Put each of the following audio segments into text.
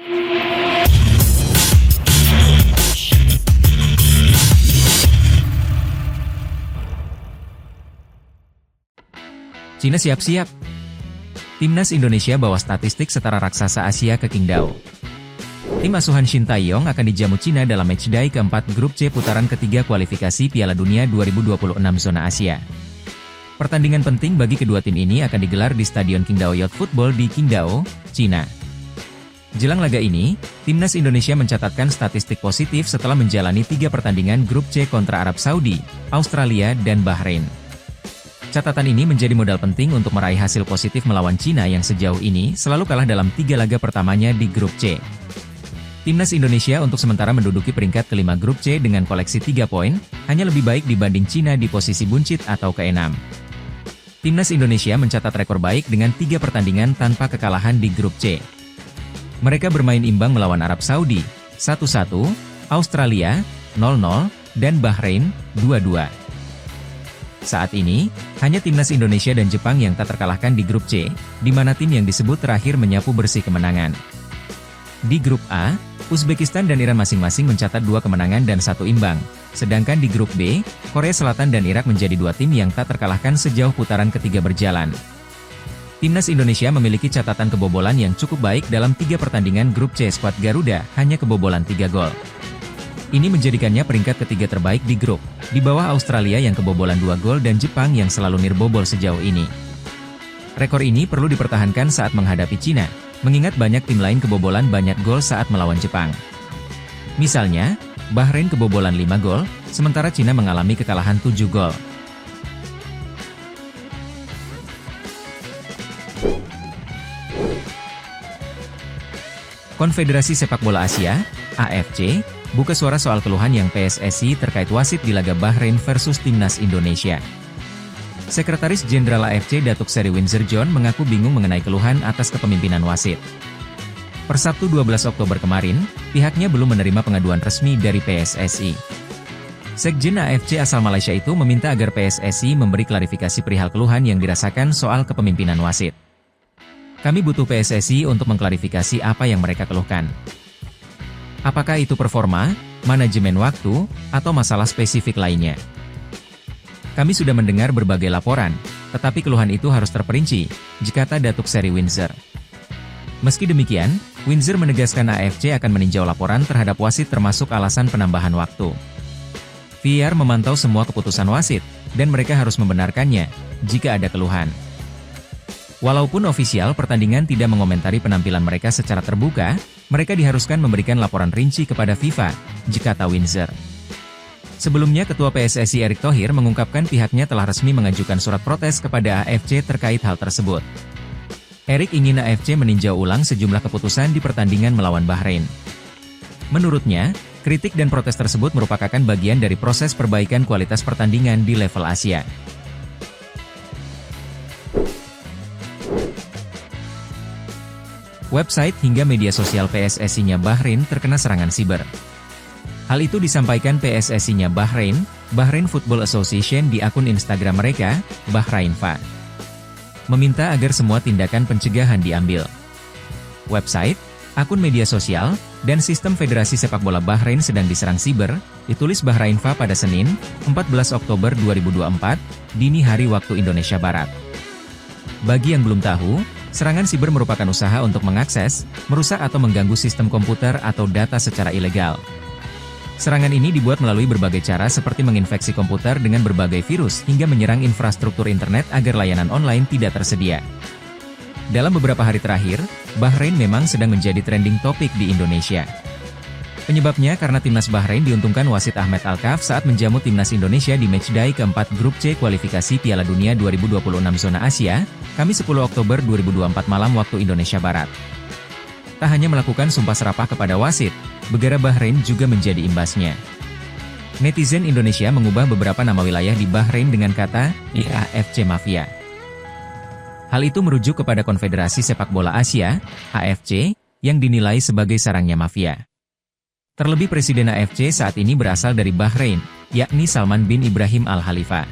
Cina siap-siap. Timnas Indonesia bawa statistik setara raksasa Asia ke Qingdao. Tim asuhan Shin Tae-yong akan dijamu Cina dalam matchday keempat grup C putaran ketiga kualifikasi Piala Dunia 2026 zona Asia. Pertandingan penting bagi kedua tim ini akan digelar di Stadion Qingdao Youth Football di Qingdao, Cina. Jelang laga ini, Timnas Indonesia mencatatkan statistik positif setelah menjalani 3 pertandingan grup C kontra Arab Saudi, Australia, dan Bahrain. Catatan ini menjadi modal penting untuk meraih hasil positif melawan Cina yang sejauh ini selalu kalah dalam 3 laga pertamanya di grup C. Timnas Indonesia untuk sementara menduduki peringkat kelima grup C dengan koleksi 3 poin, hanya lebih baik dibanding Cina di posisi buncit atau ke-6. Timnas Indonesia mencatat rekor baik dengan 3 pertandingan tanpa kekalahan di grup C. Mereka bermain imbang melawan Arab Saudi, 1-1, Australia, 0-0, dan Bahrain, 2-2. Saat ini, hanya Timnas Indonesia dan Jepang yang tak terkalahkan di grup C, di mana tim yang disebut terakhir menyapu bersih kemenangan. Di grup A, Uzbekistan dan Iran masing-masing mencatat 2 kemenangan dan 1 imbang, sedangkan di grup B, Korea Selatan dan Irak menjadi 2 tim yang tak terkalahkan sejauh putaran ketiga berjalan. Timnas Indonesia memiliki catatan kebobolan yang cukup baik dalam 3 pertandingan grup C. Skuad Garuda hanya kebobolan 3 gol. Ini menjadikannya peringkat ketiga terbaik di grup, di bawah Australia yang kebobolan 2 gol dan Jepang yang selalu nirbobol sejauh ini. Rekor ini perlu dipertahankan saat menghadapi Cina, mengingat banyak tim lain kebobolan banyak gol saat melawan Jepang. Misalnya, Bahrain kebobolan 5 gol, sementara Cina mengalami kekalahan 7 gol. Konfederasi Sepak Bola Asia, AFC, buka suara soal keluhan yang PSSI terkait wasit di laga Bahrain versus Timnas Indonesia. Sekretaris Jenderal AFC Datuk Seri Windsor John mengaku bingung mengenai keluhan atas kepemimpinan wasit. Per Sabtu 12 Oktober kemarin, pihaknya belum menerima pengaduan resmi dari PSSI. Sekjen AFC asal Malaysia itu meminta agar PSSI memberi klarifikasi perihal keluhan yang dirasakan soal kepemimpinan wasit. Kami butuh PSSI untuk mengklarifikasi apa yang mereka keluhkan. Apakah itu performa, manajemen waktu, atau masalah spesifik lainnya? Kami sudah mendengar berbagai laporan, tetapi keluhan itu harus terperinci, kata Datuk Seri Windsor. Meski demikian, Windsor menegaskan AFC akan meninjau laporan terhadap wasit termasuk alasan penambahan waktu. VAR memantau semua keputusan wasit, dan mereka harus membenarkannya, jika ada keluhan. Walaupun ofisial pertandingan tidak mengomentari penampilan mereka secara terbuka, mereka diharuskan memberikan laporan rinci kepada FIFA, kata Windsor. Sebelumnya Ketua PSSI Erick Thohir mengungkapkan pihaknya telah resmi mengajukan surat protes kepada AFC terkait hal tersebut. Erick ingin AFC meninjau ulang sejumlah keputusan di pertandingan melawan Bahrain. Menurutnya, kritik dan protes tersebut merupakan bagian dari proses perbaikan kualitas pertandingan di level Asia. Website hingga media sosial PSSI-nya Bahrain terkena serangan siber. Hal itu disampaikan PSSI-nya Bahrain, Bahrain Football Association di akun Instagram mereka, Bahrainfa. Meminta agar semua tindakan pencegahan diambil. Website, akun media sosial, dan sistem Federasi Sepak Bola Bahrain sedang diserang siber, ditulis Bahrainfa pada Senin, 14 Oktober 2024, dini hari waktu Indonesia Barat. Bagi yang belum tahu, serangan siber merupakan usaha untuk mengakses, merusak atau mengganggu sistem komputer atau data secara ilegal. Serangan ini dibuat melalui berbagai cara seperti menginfeksi komputer dengan berbagai virus hingga menyerang infrastruktur internet agar layanan online tidak tersedia. Dalam beberapa hari terakhir, Bahrain memang sedang menjadi trending topik di Indonesia. Penyebabnya karena timnas Bahrain diuntungkan wasit Ahmed Alkaf saat menjamu timnas Indonesia di matchday keempat grup C kualifikasi Piala Dunia 2026 zona Asia, Kamis 10 Oktober 2024 malam waktu Indonesia Barat. Tak hanya melakukan sumpah serapah kepada wasit, negara Bahrain juga menjadi imbasnya. Netizen Indonesia mengubah beberapa nama wilayah di Bahrain dengan kata, AFC Mafia. Hal itu merujuk kepada Konfederasi Sepak Bola Asia, AFC, yang dinilai sebagai sarangnya mafia. Terlebih Presiden AFC saat ini berasal dari Bahrain, yakni Salman bin Ibrahim Al Khalifa.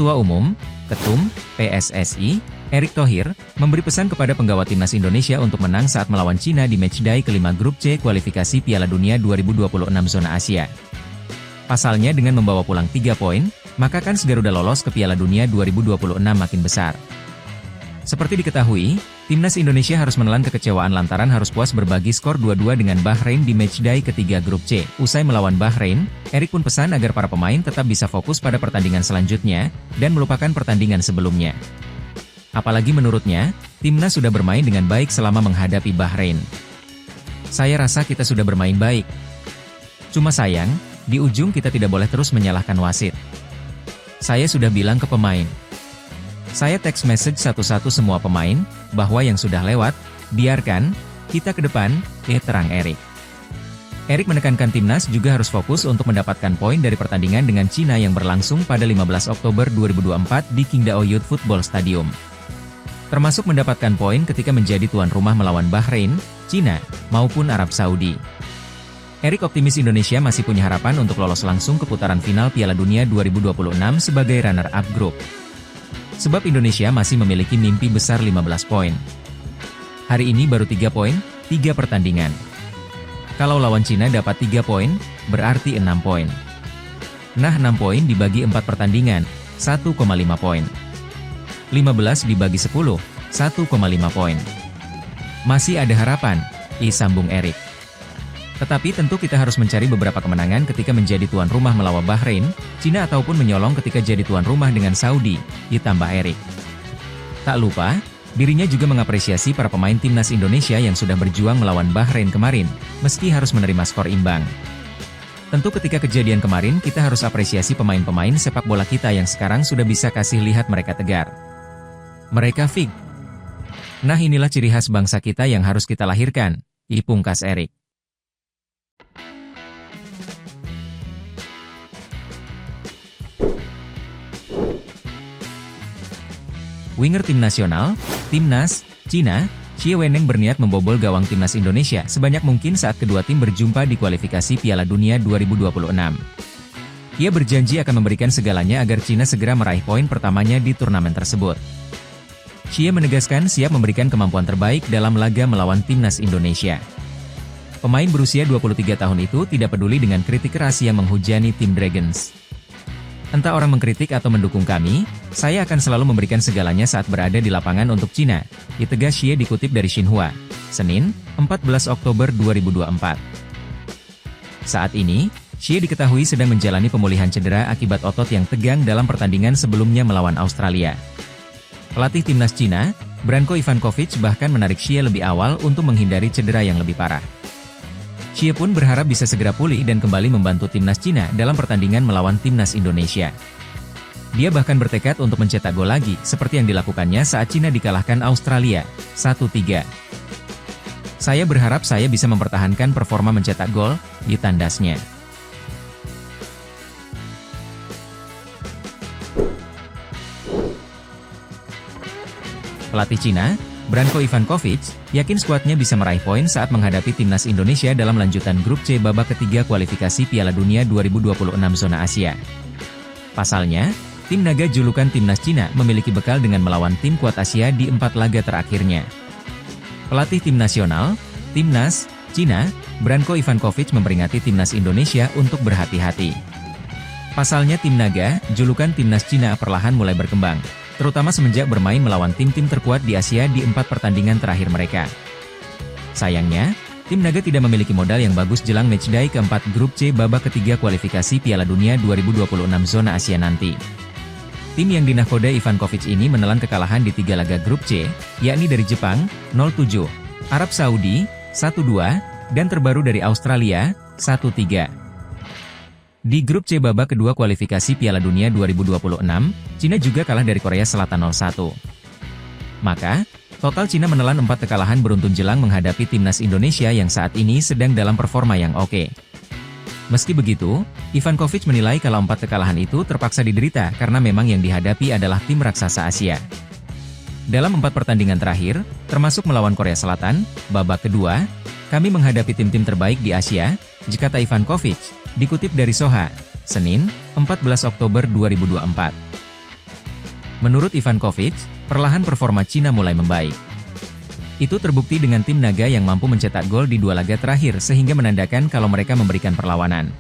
Ketua Umum, Ketum, PSSI, Erick Thohir, memberi pesan kepada penggawa timnas Indonesia untuk menang saat melawan Cina di matchday kelima Grup C kualifikasi Piala Dunia 2026 zona Asia. Pasalnya dengan membawa pulang 3 poin, maka kans Garuda lolos ke Piala Dunia 2026 makin besar. Seperti diketahui, timnas Indonesia harus menelan kekecewaan lantaran harus puas berbagi skor 2-2 dengan Bahrain di matchday ketiga Grup C. Usai melawan Bahrain, Erick pun pesan agar para pemain tetap bisa fokus pada pertandingan selanjutnya, dan melupakan pertandingan sebelumnya. Apalagi menurutnya, timnas sudah bermain dengan baik selama menghadapi Bahrain. Saya rasa kita sudah bermain baik. Cuma sayang, di ujung kita tidak boleh terus menyalahkan wasit. Saya sudah bilang ke pemain. Saya text message satu-satu semua pemain, bahwa yang sudah lewat, biarkan, kita ke depan, terang Erick. Erick menekankan timnas juga harus fokus untuk mendapatkan poin dari pertandingan dengan Cina yang berlangsung pada 15 Oktober 2024 di Qingdao Youth Football Stadium. Termasuk mendapatkan poin ketika menjadi tuan rumah melawan Bahrain, Cina, maupun Arab Saudi. Erick optimis Indonesia masih punya harapan untuk lolos langsung ke putaran final Piala Dunia 2026 sebagai runner-up grup. Sebab Indonesia masih memiliki mimpi besar 15 poin. Hari ini baru 3 poin, 3 pertandingan. Kalau lawan Cina dapat 3 poin, berarti 6 poin. Nah 6 poin dibagi 4 pertandingan, 1,5 poin. 15 dibagi 10, 1,5 poin. Masih ada harapan, sambung Erick. Tetapi tentu kita harus mencari beberapa kemenangan ketika menjadi tuan rumah melawan Bahrain, Cina ataupun menyolong ketika jadi tuan rumah dengan Saudi, ditambah Erick. Tak lupa, dirinya juga mengapresiasi para pemain timnas Indonesia yang sudah berjuang melawan Bahrain kemarin, meski harus menerima skor imbang. Tentu ketika kejadian kemarin kita harus apresiasi pemain-pemain sepak bola kita yang sekarang sudah bisa kasih lihat mereka tegar. Mereka fik. Nah inilah ciri khas bangsa kita yang harus kita lahirkan, pungkas Erick. Winger tim nasional, Timnas, Cina, Xie Weneng berniat membobol gawang timnas Indonesia sebanyak mungkin saat kedua tim berjumpa di kualifikasi Piala Dunia 2026. Ia berjanji akan memberikan segalanya agar Cina segera meraih poin pertamanya di turnamen tersebut. Xie menegaskan siap memberikan kemampuan terbaik dalam laga melawan timnas Indonesia. Pemain berusia 23 tahun itu tidak peduli dengan kritik keras yang menghujani tim Dragons. Entah orang mengkritik atau mendukung kami, saya akan selalu memberikan segalanya saat berada di lapangan untuk Cina, tegas Xie dikutip dari Xinhua, Senin, 14 Oktober 2024. Saat ini, Xie diketahui sedang menjalani pemulihan cedera akibat otot yang tegang dalam pertandingan sebelumnya melawan Australia. Pelatih timnas Cina, Branko Ivankovic bahkan menarik Xie lebih awal untuk menghindari cedera yang lebih parah. Xie pun berharap bisa segera pulih dan kembali membantu timnas Cina dalam pertandingan melawan timnas Indonesia. Dia bahkan bertekad untuk mencetak gol lagi, seperti yang dilakukannya saat Cina dikalahkan Australia, 1-3. Saya berharap saya bisa mempertahankan performa mencetak gol, ditandasnya. Pelatih Cina, Branko Ivankovic, yakin skuadnya bisa meraih poin saat menghadapi timnas Indonesia dalam lanjutan Grup C babak ketiga kualifikasi Piala Dunia 2026 zona Asia. Pasalnya, tim naga julukan timnas Cina memiliki bekal dengan melawan tim kuat Asia di 4 laga terakhirnya. Pelatih tim nasional, timnas, Cina, Branko Ivankovic memperingati timnas Indonesia untuk berhati-hati. Pasalnya tim naga, julukan timnas Cina perlahan mulai berkembang, terutama semenjak bermain melawan tim-tim terkuat di Asia di 4 pertandingan terakhir mereka. Sayangnya, tim naga tidak memiliki modal yang bagus jelang matchday keempat Grup C babak ketiga kualifikasi Piala Dunia 2026 zona Asia nanti. Tim yang dinahkoda Ivankovic ini menelan kekalahan di 3 laga Grup C, yakni dari Jepang, 0-7, Arab Saudi, 1-2, dan terbaru dari Australia, 1-3. Di Grup C babak kedua kualifikasi Piala Dunia 2026, Cina juga kalah dari Korea Selatan 0-1. Maka, total Cina menelan 4 kekalahan beruntun jelang menghadapi timnas Indonesia yang saat ini sedang dalam performa yang oke. Meski begitu, Ivankovic menilai kalau 4 kekalahan itu terpaksa diderita karena memang yang dihadapi adalah tim raksasa Asia. Dalam 4 pertandingan terakhir, termasuk melawan Korea Selatan, babak kedua, kami menghadapi tim-tim terbaik di Asia, kata Ivankovic, dikutip dari Soha, Senin, 14 Oktober 2024. Menurut Ivankovic, perlahan performa Cina mulai membaik. Itu terbukti dengan tim naga yang mampu mencetak gol di 2 laga terakhir sehingga menandakan kalau mereka memberikan perlawanan.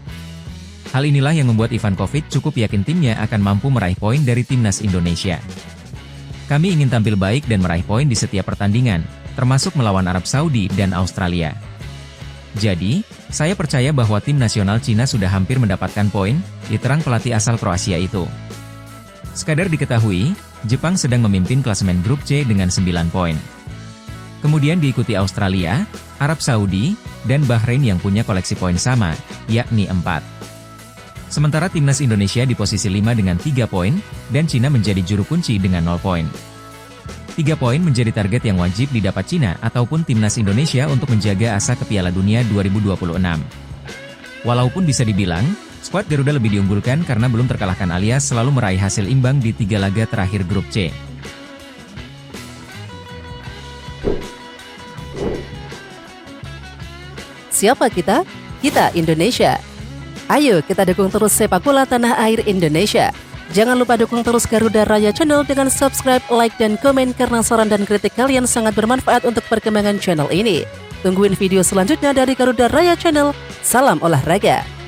Hal inilah yang membuat Ivankovic cukup yakin timnya akan mampu meraih poin dari timnas Indonesia. Kami ingin tampil baik dan meraih poin di setiap pertandingan, termasuk melawan Arab Saudi dan Australia. Jadi, saya percaya bahwa tim nasional Cina sudah hampir mendapatkan poin, diterang pelatih asal Kroasia itu. Sekadar diketahui, Jepang sedang memimpin klasemen grup C dengan 9 poin. Kemudian diikuti Australia, Arab Saudi, dan Bahrain yang punya koleksi poin sama, yakni 4. Sementara timnas Indonesia di posisi 5 dengan 3 poin, dan Cina menjadi juru kunci dengan 0 poin. 3 poin menjadi target yang wajib didapat Cina ataupun timnas Indonesia untuk menjaga asa ke Piala Dunia 2026. Walaupun bisa dibilang, skuad Garuda lebih diunggulkan karena belum terkalahkan alias selalu meraih hasil imbang di 3 laga terakhir grup C. Siapa kita? Kita Indonesia. Ayo kita dukung terus sepak bola tanah air Indonesia. Jangan lupa dukung terus Garuda Raya Channel dengan subscribe, like, dan komen karena saran dan kritik kalian sangat bermanfaat untuk perkembangan channel ini. Tungguin video selanjutnya dari Garuda Raya Channel. Salam olahraga.